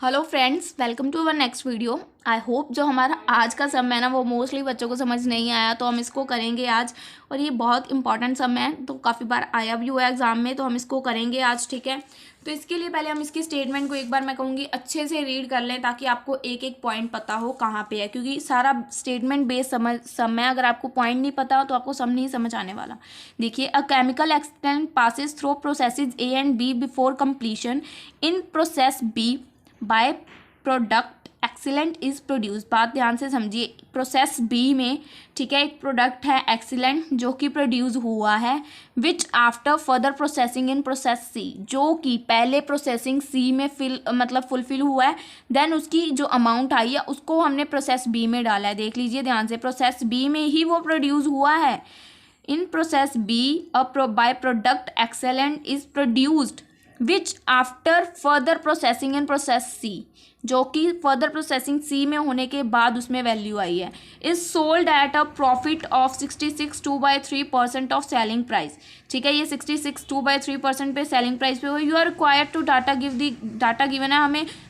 Hello friends, welcome to our next video. I hope जो हमारा आज का सम है ना वो मोस्टली बच्चों को समझ नहीं आया, तो हम इसको करेंगे आज। और ये बहुत इंपॉर्टेंट सम है, तो काफ़ी बार आया भी हुआ है एग्जाम में, तो हम इसको करेंगे आज। ठीक है, तो इसके लिए पहले हम इसकी स्टेटमेंट को एक बार मैं कहूँगी अच्छे से रीड कर लें, ताकि आपको एक एक पॉइंट पता हो कहाँ पे है, क्योंकि सारा स्टेटमेंट बेस्ड सम है। अगर आपको पॉइंट नहीं पता हो तो आपको सम नहीं समझ आने वाला। देखिए, a chemical experiment passes through processes A and B before completion. In process B by product excellent is produce. बात ध्यान से समझिए, प्रोसेस बी में, ठीक है, एक प्रोडक्ट है एक्सीलेंट जो कि प्रोड्यूस हुआ है, which after further processing in process C, जो कि पहले प्रोसेसिंग सी में फुलफिल हुआ है। देन उसकी जो अमाउंट आई है उसको हमने प्रोसेस बी में डाला है। देख लीजिए ध्यान से, प्रोसेस बी में ही वो प्रोड्यूस हुआ है। In process B by product excellent is produced which after further processing in process C, जो कि फर्दर प्रोसेसिंग सी में होने के बाद उसमें वैल्यू आई है, is sold at a profit of 66.2/3% of selling price. ठीक है, ये 66.2/3% पे सेलिंग प्राइस पे हो। You are required to data given है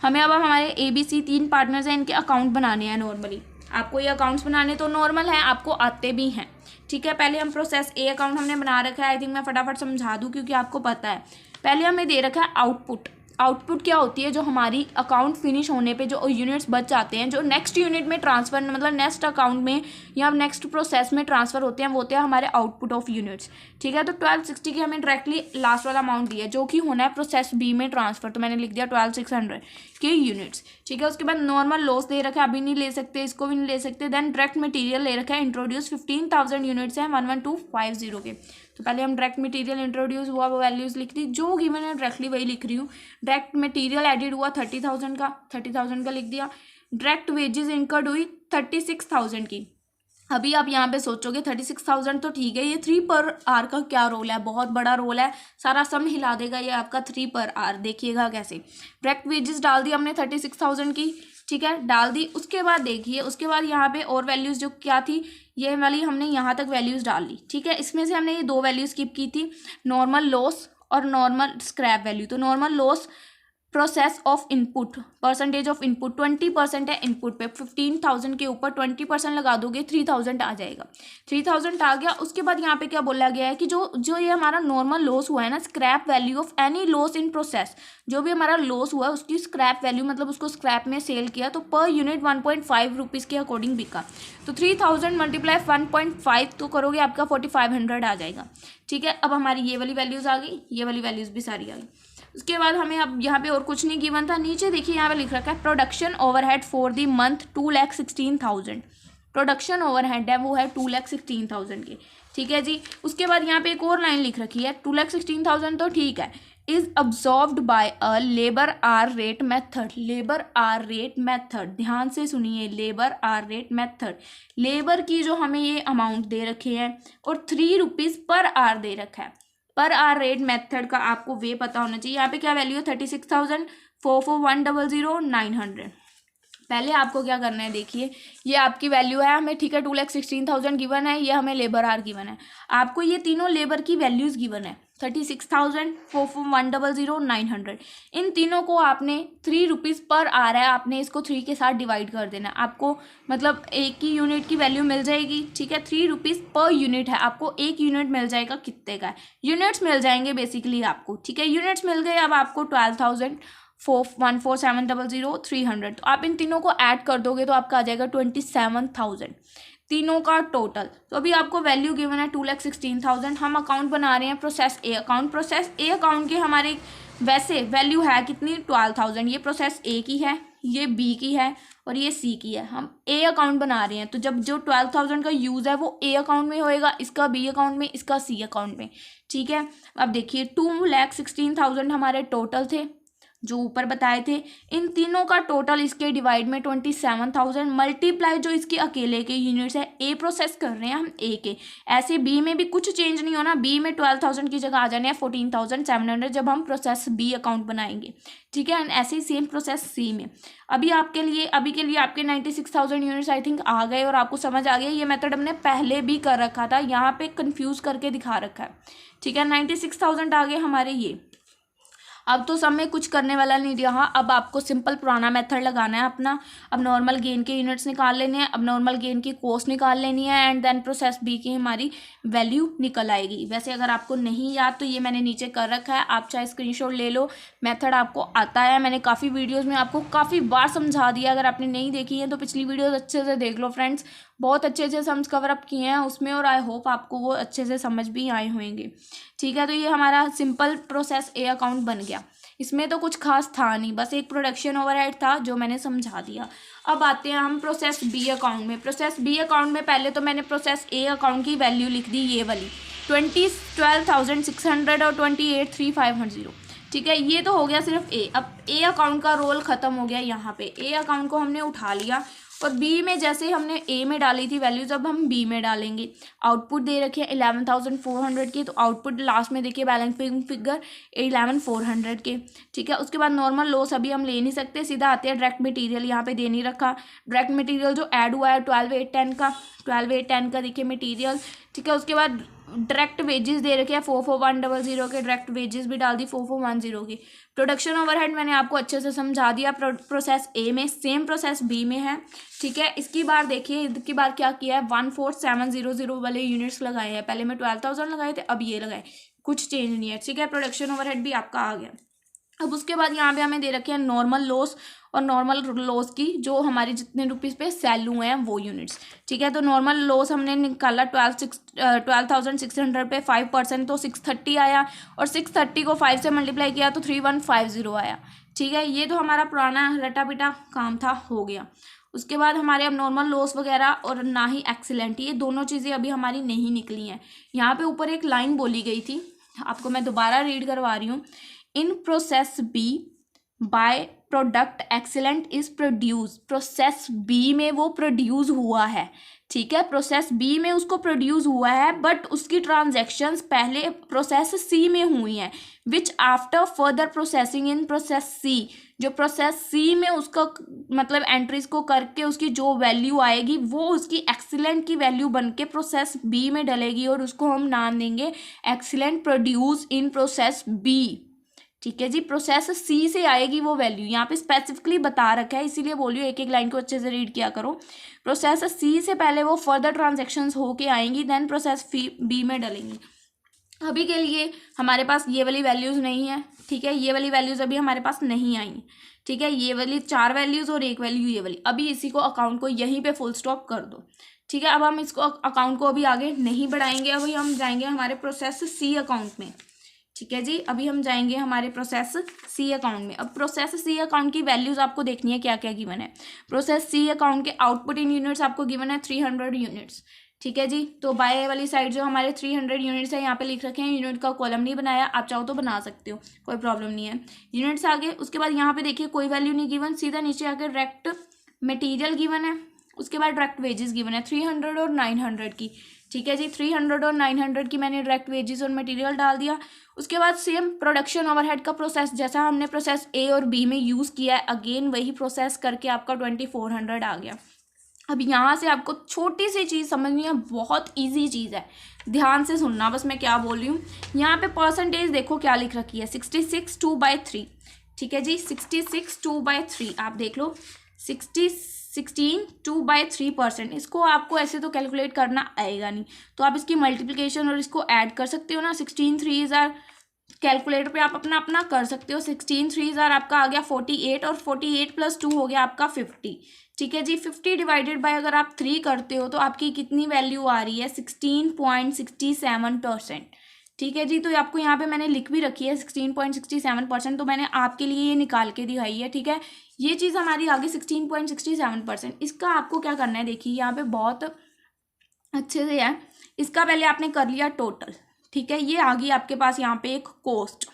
हमें अब हमारे ABC 3 पार्टनर्स हैं, इनके अकाउंट बनाने हैं। नॉर्मली आपको ये अकाउंट्स बनाने तो नॉर्मल है, आपको आते भी हैं। ठीक है, पहले हम प्रोसेस ए अकाउंट हमने बना रखा है। आई थिंक मैं फटाफट समझा दूँ क्योंकि आपको पता है। पहले हमें दे रखा है आउटपुट। आउटपुट क्या होती है? जो हमारी अकाउंट फिनिश होने पे जो यूनिट्स बच जाते हैं, जो नेक्स्ट यूनिट में ट्रांसफर, मतलब नेक्स्ट अकाउंट में या नेक्स्ट प्रोसेस में ट्रांसफर होते हैं, वो होते हैं हमारे आउटपुट ऑफ यूनिट्स। ठीक है, तो 1260 की हमें डायरेक्टली लास्ट वाला अमाउंट दिया है, जो कि होना है प्रोसेस बी में ट्रांसफर। तो मैंने लिख दिया 12600 के यूनिट्स। ठीक है, उसके बाद नॉर्मल लॉस दे रखा है, अभी नहीं ले सकते, इसको भी नहीं ले सकते। देन डायरेक्ट मटेरियल ले रखा है, इंट्रोड्यूस 15,000 यूनिट्स है 11250 के। तो पहले हम डायरेक्ट मटेरियल इंट्रोड्यूस हुआ वो वैल्यूज लिख दी, जो कि मैंने डायरेक्टली वही लिख रही हूँ। डायरेक्ट मटेरियल एडिड हुआ 30,000 का लिख दिया। डायरेक्ट वेजेस इनकर्ड हुई 36,000 की। अभी आप यहाँ पे सोचोगे 36,000 तो ठीक है, ये 3 पर आर का क्या रोल है? बहुत बड़ा रोल है, सारा सम हिला देगा ये आपका 3 पर आर। देखिएगा कैसे। डायरेक्ट वेजेस डाल दी हमने 36,000 की, ठीक है, डाल दी। उसके बाद देखिए, उसके बाद यहाँ पे और वैल्यूज़ जो क्या थी, ये वाली हमने यहाँ तक वैल्यूज़ डाल ली। ठीक है, इसमें से हमने ये 2 वैल्यूज स्किप की थी, नॉर्मल लॉस और नॉर्मल स्क्रैप वैल्यू। तो normal loss process of input, percentage of input 20% है इनपुट पे। 15,000 के ऊपर 20% लगा दोगे 3,000 आ जाएगा। 3,000 आ गया। उसके बाद यहाँ पे क्या बोला गया है कि जो ये हमारा नॉर्मल लॉस हुआ है ना, scrap value of any loss in process, जो भी हमारा लॉस हुआ है उसकी स्क्रैप वैल्यू, मतलब उसको स्क्रैप में सेल किया तो पर यूनिट 1.5 रुपीज़ के अकॉर्डिंग बिका। तो 3,000 मल्टीप्लाई 1.5 तो करोगे आपका 4,500 आ जाएगा। ठीक है, अब हमारी ये वाली वैल्यूज़ आ गई, ये वाली वैल्यूज़ भी सारी आ गई। उसके बाद हमें अब यहाँ पे और कुछ नहीं गिवन था। नीचे देखिए यहाँ पे लिख रखा है production overhead for the month 2,16,000। Production overhead है वो है 2,16,000 के। ठीक है जी। उसके बाद यहाँ पे एक और लाइन लिख रखी है 2,16,000 तो ठीक है, is absorbed by a labour hour rate method. Labour hour rate method, ध्यान से सुनिए, labour hour rate method. Labour की जो हमें ये अमाउंट दे रखे हैं और 3 रुपीज़ पर आर दे रखा है। पर आर रेट मेथड का आपको वे पता होना चाहिए। यहाँ पे क्या वैल्यू है? 36,000, 441,000, 900। पहले आपको क्या करना है, देखिए ये आपकी वैल्यू है हमें, ठीक है, 2,16,000 गिवन है, ये हमें लेबर आर गिवन है। आपको ये तीनों लेबर की वैल्यूज गिवन है, 36,000, 441,000, 900। इन तीनों को आपने 3 रुपीज़ पर आ रहा है, आपने इसको 3 के साथ डिवाइड कर देना। आपको मतलब एक ही यूनिट की वैल्यू मिल जाएगी। ठीक है, 3 रुपीज़ पर यूनिट है, आपको एक यूनिट मिल जाएगा कितने का है, यूनिट्स मिल जाएंगे बेसिकली आपको। ठीक है, यूनिट्स मिल गए। अब आपको 12,000, 417,000, 300, तो आप इन तीनों को ऐड कर दोगे तो आपका आ जाएगा 27,000 तीनों का टोटल। तो अभी आपको वैल्यू गिवन है 2,16,000। हम अकाउंट बना रहे हैं प्रोसेस ए अकाउंट। प्रोसेस ए अकाउंट के हमारे वैसे वैल्यू है कितनी? 12,000। ये प्रोसेस ए की है, ये बी की है और ये सी की है। हम ए अकाउंट बना रहे हैं, तो जब जो 12,000 का यूज़ है वो ए अकाउंट में होएगा, इसका बी अकाउंट में, इसका सी अकाउंट में। ठीक है, अब देखिए 2,16,000 हमारे टोटल थे जो ऊपर बताए थे। इन तीनों का टोटल इसके डिवाइड में 27,000 मल्टीप्लाई जो इसके अकेले के यूनिट्स है, ए प्रोसेस कर रहे हैं हम ए के। ऐसे बी में भी कुछ चेंज नहीं होना, बी में 12,000 की जगह आ जाने हैं 14,700 जब हम प्रोसेस बी अकाउंट बनाएंगे। ठीक है, ऐसे ही सेम प्रोसेस सी में। अभी के लिए आपके 96,000 यूनिट्स आई थिंक आ गए और आपको समझ आ गया। ये मेथड हमने पहले भी कर रखा था, यहाँ पे कन्फ्यूज़ करके दिखा रखा है। ठीक है, 96,000 आ गए हमारे ये। अब तो सब में कुछ करने वाला नहीं रहा, अब आपको सिंपल पुराना मेथड लगाना है अपना। अब नॉर्मल गेन के यूनिट्स निकाल लेने हैं, अब नॉर्मल गेन की कॉस्ट निकाल लेनी है, एंड देन प्रोसेस बी की हमारी वैल्यू निकल आएगी। वैसे अगर आपको नहीं याद तो ये मैंने नीचे कर रखा है, आप चाहे स्क्रीनशॉट ले लो, मेथड आपको आता है। मैंने काफ़ी वीडियोज़ में आपको काफ़ी बार समझा दिया, अगर आपने नहीं देखी है तो पिछली वीडियोज़ अच्छे से देख लो फ्रेंड्स, बहुत अच्छे अच्छे सम्स कवर अप किए हैं उसमें, और आई होप आपको वो अच्छे से समझ भी आए होंगे। ठीक है, तो ये हमारा सिंपल प्रोसेस ए अकाउंट बन गया। इसमें तो कुछ खास था नहीं, बस एक प्रोडक्शन ओवरहेड था जो मैंने समझा दिया। अब आते हैं हम प्रोसेस बी अकाउंट में। प्रोसेस बी अकाउंट में पहले तो मैंने प्रोसेस ए अकाउंट की वैल्यू लिख दी, ये वाली 12,600 और 28,350। ठीक है, ये तो हो गया सिर्फ ए। अब ए अकाउंट का रोल ख़त्म हो गया यहाँ पे। ए अकाउंट को हमने उठा लिया, और बी में जैसे हमने ए में डाली थी वैल्यूज, अब हम बी में डालेंगे। आउटपुट दे रखी है 11,400 की, तो आउटपुट लास्ट में देखिए बैलेंसिंग फिगर 11,400 के। ठीक है, उसके बाद नॉर्मल लॉस अभी हम ले नहीं सकते, सीधा आते हैं डायरेक्ट मटेरियल। यहाँ पे दे नहीं रखा डायरेक्ट मटेरियल जो ऐड हुआ है 12,810 का, 12,810 का देखिए मटेरियल। ठीक है, उसके बाद डायरेक्ट वेजेस दे रखे हैं 44,100 के, डायरेक्ट वेजेस भी डाल दी 4410 की। प्रोडक्शन ओवरहेड मैंने आपको अच्छे से समझा दिया प्रोसेस ए में, सेम प्रोसेस बी में है। ठीक है, इसकी बार देखिए, इसकी बार क्या किया है, 14,700 वाले यूनिट्स लगाए हैं। पहले मैं 12,000 लगाए थे, अब ये लगाए, कुछ चेंज नहीं है। ठीक है, प्रोडक्शन ओवरहेड भी आपका आ गया। अब उसके बाद यहाँ पे हमें दे रखे हैं नॉर्मल लॉस, और नॉर्मल लॉस की जो हमारी जितने रुपीज़ पे सेल हुए हैं वो यूनिट्स। ठीक है, तो नॉर्मल लॉस हमने निकाला 12,600 पे 5%, तो 630 आया, और 630 को 5 से मल्टीप्लाई किया तो 3150 आया। ठीक है, ये तो हमारा पुराना रटा पिटा काम था, हो गया। उसके बाद हमारे अब नॉर्मल लॉस वगैरह और ना ही एक्सीलेंट, ये दोनों चीज़ें अभी हमारी नहीं निकली हैं। यहाँ पे ऊपर एक लाइन बोली गई थी, आपको मैं दोबारा रीड करवा रही हूँ। In process B by product excellent is produce. Process B में वो प्रोड्यूस हुआ है। ठीक है, प्रोसेस बी में उसको प्रोड्यूस हुआ है, बट उसकी ट्रांजैक्शंस पहले प्रोसेस सी में हुई हैं, which after further processing in process C. जो प्रोसेस सी में उसका मतलब एंट्रीज को करके उसकी जो वैल्यू आएगी वो उसकी एक्सीलेंट की वैल्यू बन के प्रोसेस बी में डलेगी, और उसको हम नाम देंगे excellent produce in process B. ठीक है जी, प्रोसेस सी से आएगी वो वैल्यू, यहाँ पे स्पेसिफिकली बता रखा है, इसीलिए बोलियो एक एक लाइन को अच्छे से रीड किया करो। प्रोसेस सी से पहले वो फर्दर ट्रांजैक्शंस होके आएंगी, देन प्रोसेस बी में डलेंगी। अभी के लिए हमारे पास ये वाली वैल्यूज़ नहीं है। ठीक है, ये वाली वैल्यूज़ अभी हमारे पास नहीं आई। ठीक है, ये वाली 4 वैल्यूज़ और एक वैल्यू ये वाली, अभी इसी को अकाउंट को यहीं पे फुल स्टॉप कर दो। ठीक है, अब हम इसको अकाउंट को अभी आगे नहीं बढ़ाएंगे, अभी हम जाएंगे हमारे प्रोसेस सी अकाउंट में। ठीक है जी, अभी हम जाएंगे हमारे प्रोसेस सी अकाउंट में। अब प्रोसेस सी अकाउंट की वैल्यूज आपको देखनी है क्या क्या गिवन है। प्रोसेस सी अकाउंट के आउटपुट इन यूनिट्स आपको गिवन है 300 यूनिट्स। ठीक है जी, तो बाय वाली साइड जो हमारे 300 यूनिट्स है यहाँ पे लिख रखे हैं, यूनिट का कॉलम नहीं बनाया, आप चाहो तो बना सकते हो, कोई प्रॉब्लम नहीं है। यूनिट्स आगे, उसके बाद यहाँ पे देखिए कोई वैल्यू नहीं गिवन, सीधा नीचे आके डायरेक्ट मटेरियल गिवन है, उसके बाद डायरेक्ट वेजेस गिवन है 300 और 900 की। ठीक है जी, 300 और 900 की मैंने डायरेक्ट वेजेस और मटेरियल डाल दिया। उसके बाद सेम प्रोडक्शन ओवरहेड का प्रोसेस जैसा हमने प्रोसेस ए और बी में यूज़ किया है, अगेन वही प्रोसेस करके आपका 2400 आ गया। अब यहाँ से आपको छोटी सी चीज़ समझनी है, बहुत इजी चीज़ है, ध्यान से सुनना बस मैं क्या बोल रही हूँ। यहाँ पे परसेंटेज देखो क्या लिख रखी है, 66 2/3। ठीक है जी, 66 2/3 आप देख लो, 16 2/3%। इसको आपको ऐसे तो कैलकुलेट करना आएगा नहीं, तो आप इसकी मल्टीप्लिकेशन और इसको ऐड कर सकते हो ना। 16 3 कैलकुलेटर पे आप अपना अपना कर सकते हो। 16 3 आपका आ गया 48, और 48 + 2 हो गया आपका 50। ठीक है जी, 50 डिवाइडेड बाय अगर आप 3 करते हो तो आपकी कितनी वैल्यू आ रही है, 16.67%। ठीक है जी, तो आपको यहाँ पे मैंने लिख भी रखी है 16.67%, तो मैंने आपके लिए ये निकाल के दिखाई है। ठीक है, ये चीज़ हमारी आगे 16.67%। इसका आपको क्या करना है, देखिए यहाँ पे बहुत अच्छे से है, इसका पहले आपने कर लिया टोटल। ठीक है, ये आ गई आपके पास यहाँ पे एक कॉस्ट।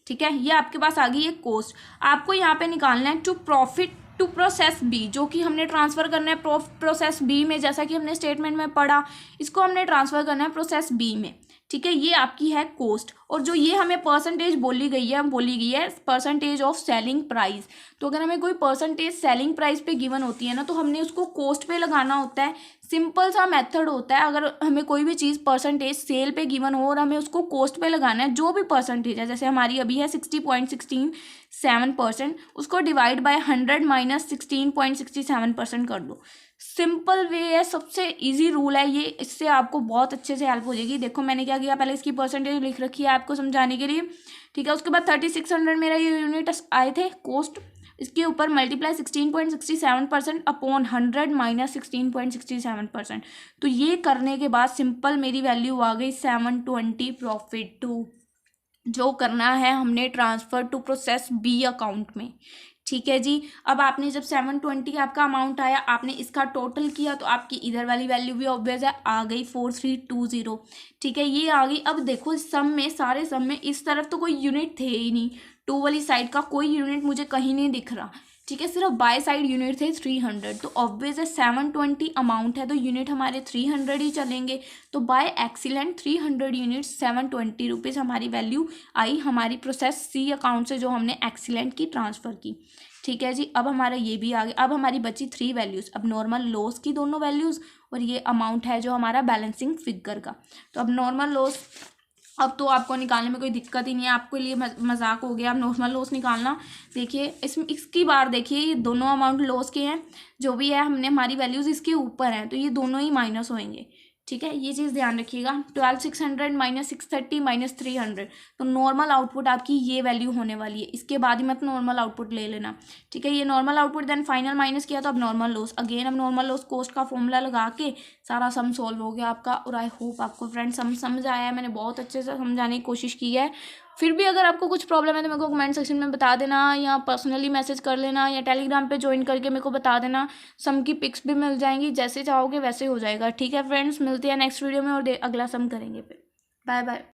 ठीक है, ये आपके पास आ गई एक कॉस्ट, आपको यहाँ पे निकालना है to profit to process B, जो कि हमने ट्रांसफ़र करना है प्रोसेस बी में, जैसा कि हमने स्टेटमेंट में पढ़ा, इसको हमने ट्रांसफ़र करना है प्रोसेस बी में। ठीक है, ये आपकी है कॉस्ट। और जो ये हमें परसेंटेज बोली गई है परसेंटेज ऑफ सेलिंग प्राइस। तो अगर हमें कोई परसेंटेज सेलिंग प्राइस पे गिवन होती है ना, तो हमने उसको कॉस्ट पे लगाना होता है। सिंपल सा मेथड होता है, अगर हमें कोई भी चीज़ परसेंटेज सेल पे गिवन हो और हमें उसको कॉस्ट पे लगाना है, जो भी परसेंटेज है, जैसे हमारी अभी है 60.67%, उसको डिवाइड बाय 100 माइनस 16.67% कर दो। सिंपल वे है, सबसे इजी रूल है ये, इससे आपको बहुत अच्छे से हेल्प हो जाएगी। देखो मैंने क्या किया, पहले इसकी परसेंटेज लिख रखी है आपको समझाने के लिए, ठीक है। उसके बाद 3600 मेरा ये यूनिट आए थे कॉस्ट, इसके ऊपर मल्टीप्लाई 16.67% अपॉन 100 माइनस 16.67%। तो ये करने के बाद सिंपल मेरी वैल्यू आ गई 720 प्रॉफिट टू, जो करना है हमने transfer to process B account में। ठीक है जी। अब आपने जब 720 आपका अमाउंट आया, आपने इसका टोटल किया, तो आपकी इधर वाली वैल्यू भी ऑब्वियस है, आ गई 4320। ठीक है, ये आ गई। अब देखो इस सम में, सारे सम में इस तरफ तो कोई यूनिट थे ही नहीं, टू वाली साइड का कोई यूनिट मुझे कहीं नहीं दिख रहा। ठीक है, सिर्फ बाय साइड यूनिट थे 300। तो ऑब्वियस है 720 अमाउंट है तो यूनिट हमारे 300 ही चलेंगे। तो बाय एक्सीलेंट 300 यूनिट 720 रुपीज़ हमारी वैल्यू आई हमारी प्रोसेस सी अकाउंट से, जो हमने एक्सीलेंट की ट्रांसफ़र की। ठीक है जी। अब हमारा ये भी आ गया। अब हमारी बची 3 वैल्यूज़, अब नॉर्मल लॉस की दोनों वैल्यूज़, और ये अमाउंट है जो हमारा बैलेंसिंग फिगर का। तो अब नॉर्मल लॉस अब तो आपको निकालने में कोई दिक्कत ही नहीं है, आपके लिए मजाक हो गया अब नॉर्मल लॉस निकालना। देखिए इसकी बार देखिए, ये दोनों अमाउंट लॉस के हैं, जो भी है हमने हमारी वैल्यूज़ इसके ऊपर हैं, तो ये दोनों ही माइनस होंगे। ठीक है, ये चीज़ ध्यान रखिएगा। 12600 माइनस 630 माइनस 300, तो नॉर्मल आउटपुट आपकी ये वैल्यू होने वाली है। इसके बाद ही मत नॉर्मल आउटपुट ले लेना। ठीक है, ये normal output, then final minus किया तो अब नॉर्मल लॉस, अगेन अब नॉर्मल लॉस कॉस्ट का फॉर्मूला लगा के सारा सम सॉल्व हो गया आपका। और आई होप आपको फ्रेंड्स समझ आया है, मैंने बहुत अच्छे से समझाने की कोशिश की है। फिर भी अगर आपको कुछ प्रॉब्लम है तो मेरे को कमेंट सेक्शन में बता देना, या पर्सनली मैसेज कर लेना, या टेलीग्राम पे ज्वाइन करके मेरे को बता देना। सम की पिक्स भी मिल जाएंगी, जैसे चाहोगे वैसे हो जाएगा। ठीक है फ्रेंड्स, मिलते हैं नेक्स्ट वीडियो में और अगला सम करेंगे। फिर बाय बाय।